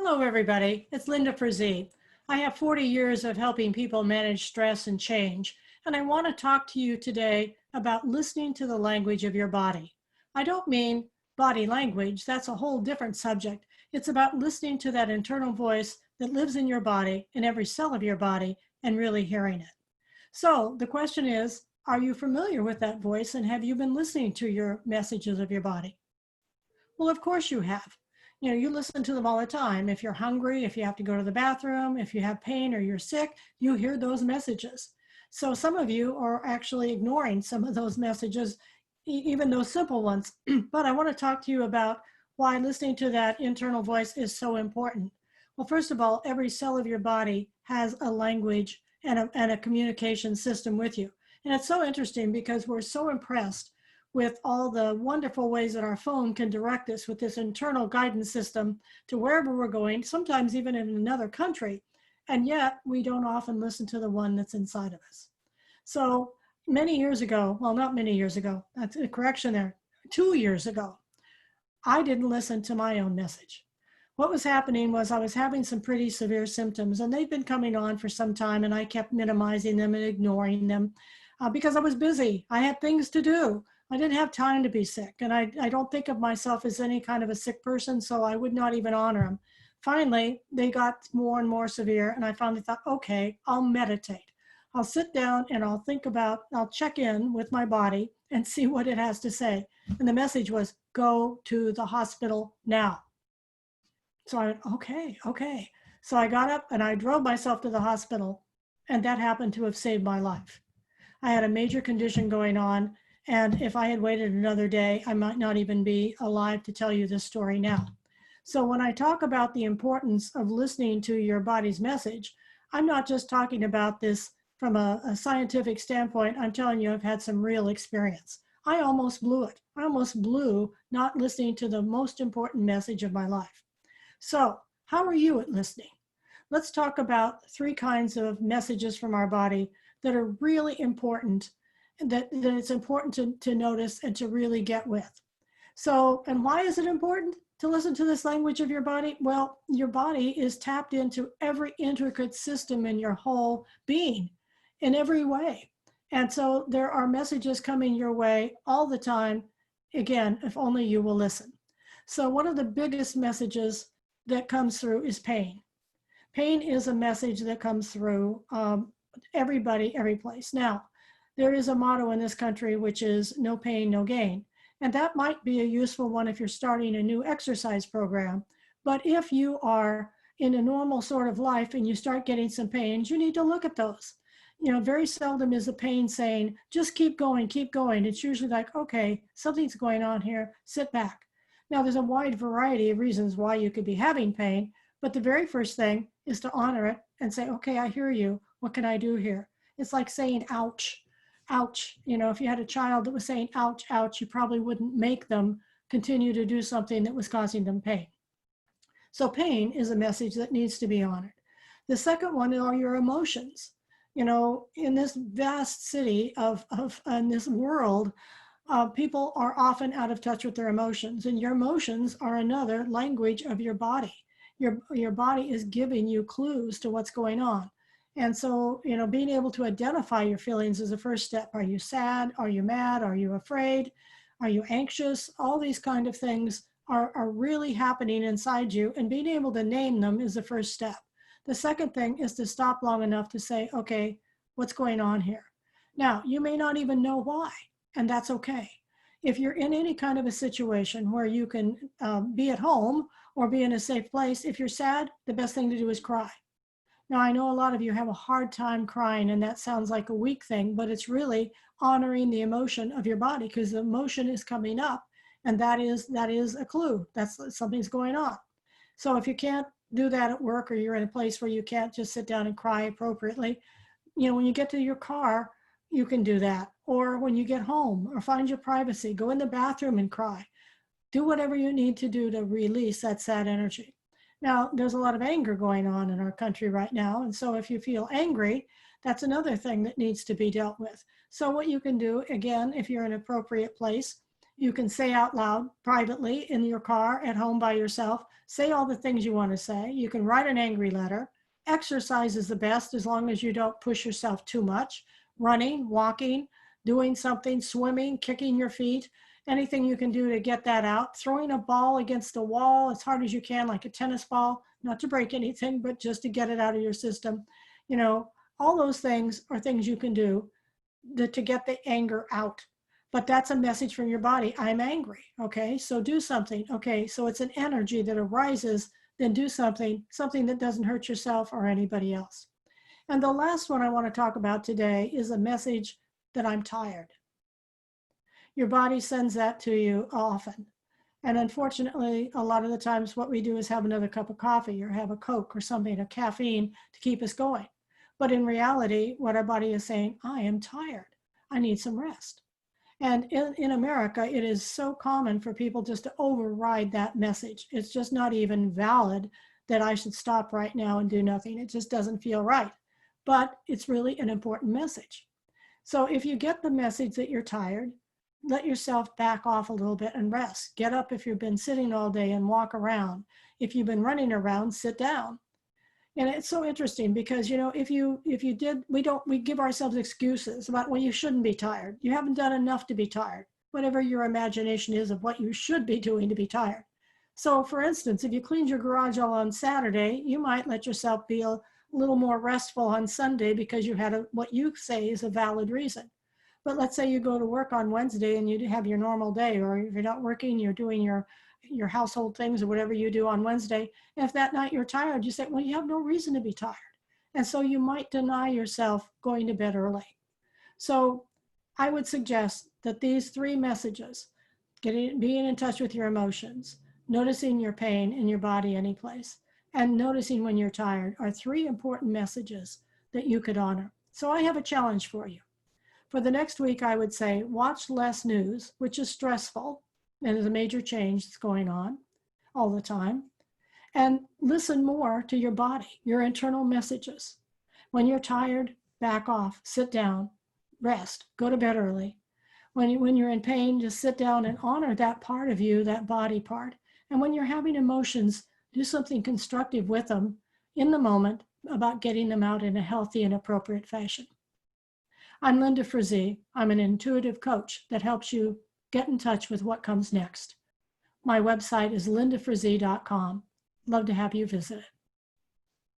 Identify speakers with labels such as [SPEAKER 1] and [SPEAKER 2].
[SPEAKER 1] Hello, everybody. It's Linda Frazee. I have 40 years of helping people manage stress and change, and I want to talk to you today about listening to the language of your body. I don't mean body language, that's a whole different subject. It's about listening to that internal voice that lives in your body, in every cell of your body, and really hearing it. So the question is, are you familiar with that voice, and have you been listening to your messages of your body? Well, of course you have. You listen to them all the time. If you're hungry, if you have to go to the bathroom, if you have pain or you're sick, you hear those messages. So some of you are actually ignoring some of those messages, even those simple ones. But I want to talk to you about why listening to that internal voice is so important. Well, first of all, every cell of your body has a language and a communication system with you. And it's so interesting because we're so impressed with all the wonderful ways that our phone can direct us with this internal guidance system to wherever we're going, sometimes even in another country. And yet we don't often listen to the one that's inside of us. So many years ago, well, not many years ago, that's a correction there, 2 years ago, I didn't listen to my own message. What was happening was I was having some pretty severe symptoms, and they've been coming on for some time, and I kept minimizing them and ignoring them because I was busy. I had things to do. I didn't have time to be sick, and I don't think of myself as any kind of a sick person, so I would not even honor them. Finally, they got more and more severe, and I finally thought, okay, I'll meditate. I'll sit down and I'll check in with my body and see what it has to say. And the message was, go to the hospital now. So I went, okay. So I got up and I drove myself to the hospital, and that happened to have saved my life. I had a major condition going on, and if I had waited another day, I might not even be alive to tell you this story now. So when I talk about the importance of listening to your body's message, I'm not just talking about this from a scientific standpoint. I'm telling you, I've had some real experience. I almost blew it. I almost blew not listening to the most important message of my life. So how are you at listening? Let's talk about 3 kinds of messages from our body that are really important, that it's important to notice and to really get with. So, and why is it important to listen to this language of your body? Well, your body is tapped into every intricate system in your whole being in every way. And so there are messages coming your way all the time, again, if only you will listen. So one of the biggest messages that comes through is pain. Pain is a message that comes through everybody, every place. Now, there is a motto in this country, which is no pain, no gain. And that might be a useful one if you're starting a new exercise program. But if you are in a normal sort of life and you start getting some pains, you need to look at those. Very seldom is the pain saying, just keep going, keep going. It's usually like, okay, something's going on here, sit back. Now, there's a wide variety of reasons why you could be having pain, but the very first thing is to honor it and say, okay, I hear you. What can I do here? It's like saying, ouch. Ouch. If you had a child that was saying, ouch, ouch, you probably wouldn't make them continue to do something that was causing them pain. So pain is a message that needs to be honored. The second one are your emotions. In this vast city in this world, people are often out of touch with their emotions, and your emotions are another language of your body. Your body is giving you clues to what's going on. And so, being able to identify your feelings is the first step. Are you sad? Are you mad? Are you afraid? Are you anxious? All these kind of things are really happening inside you, and being able to name them is the first step. The second thing is to stop long enough to say, okay, what's going on here? Now, you may not even know why, and that's okay. If you're in any kind of a situation where you can be at home or be in a safe place, if you're sad, the best thing to do is cry. Now, I know a lot of you have a hard time crying, and that sounds like a weak thing, but it's really honoring the emotion of your body, because the emotion is coming up, and that is a clue. That's something's going on. So if you can't do that at work, or you're in a place where you can't just sit down and cry appropriately, when you get to your car, you can do that. Or when you get home, or find your privacy, go in the bathroom and cry. Do whatever you need to do to release that sad energy. Now, there's a lot of anger going on in our country right now. And so if you feel angry, that's another thing that needs to be dealt with. So what you can do, again, if you're in an appropriate place, You can say out loud privately in your car, at home by yourself, say all the things you want to say. You can write an angry letter. Exercise is the best as long as you don't push yourself too much. Running, walking, doing something, swimming, kicking your feet, anything you can do to get that out. Throwing a ball against a wall as hard as you can, like a tennis ball, not to break anything, but just to get it out of your system. You know, all those things are things you can do to get the anger out. But that's a message from your body. I'm angry. Okay, so do something. Okay, so it's an energy that arises. Then do something that doesn't hurt yourself or anybody else. And the last one I want to talk about today is a message that I'm tired. Your body sends that to you often. And unfortunately, a lot of the times what we do is have another cup of coffee or have a Coke or something, a caffeine to keep us going. But in reality, what our body is saying, I am tired. I need some rest. And in America, it is so common for people just to override that message. It's just not even valid that I should stop right now and do nothing. It just doesn't feel right. But it's really an important message. So if you get the message that you're tired, let yourself back off a little bit and rest. Get up if you've been sitting all day and walk around. If you've been running around, sit down. And it's so interesting because, you know, if you did, we give ourselves excuses about, well, you shouldn't be tired. You haven't done enough to be tired, whatever your imagination is of what you should be doing to be tired. So for instance, if you cleaned your garage all on Saturday, you might let yourself be a little more restful on Sunday because you had what you say is a valid reason. But let's say you go to work on Wednesday and you have your normal day, or if you're not working, you're doing your household things or whatever you do on Wednesday. And if that night you're tired, you say, well, you have no reason to be tired. And so you might deny yourself going to bed early. So I would suggest that these 3 messages, being in touch with your emotions, noticing your pain in your body anyplace, and noticing when you're tired are 3 important messages that you could honor. So I have a challenge for you. For the next week, I would say, watch less news, which is stressful and is a major change that's going on all the time. And listen more to your body, your internal messages. When you're tired, back off, sit down, rest, go to bed early. When you're in pain, just sit down and honor that part of you, that body part. And when you're having emotions, do something constructive with them in the moment about getting them out in a healthy and appropriate fashion. I'm Linda Frazee. I'm an intuitive coach that helps you get in touch with what comes next. My website is lindafrazee.com. Love to have you visit it.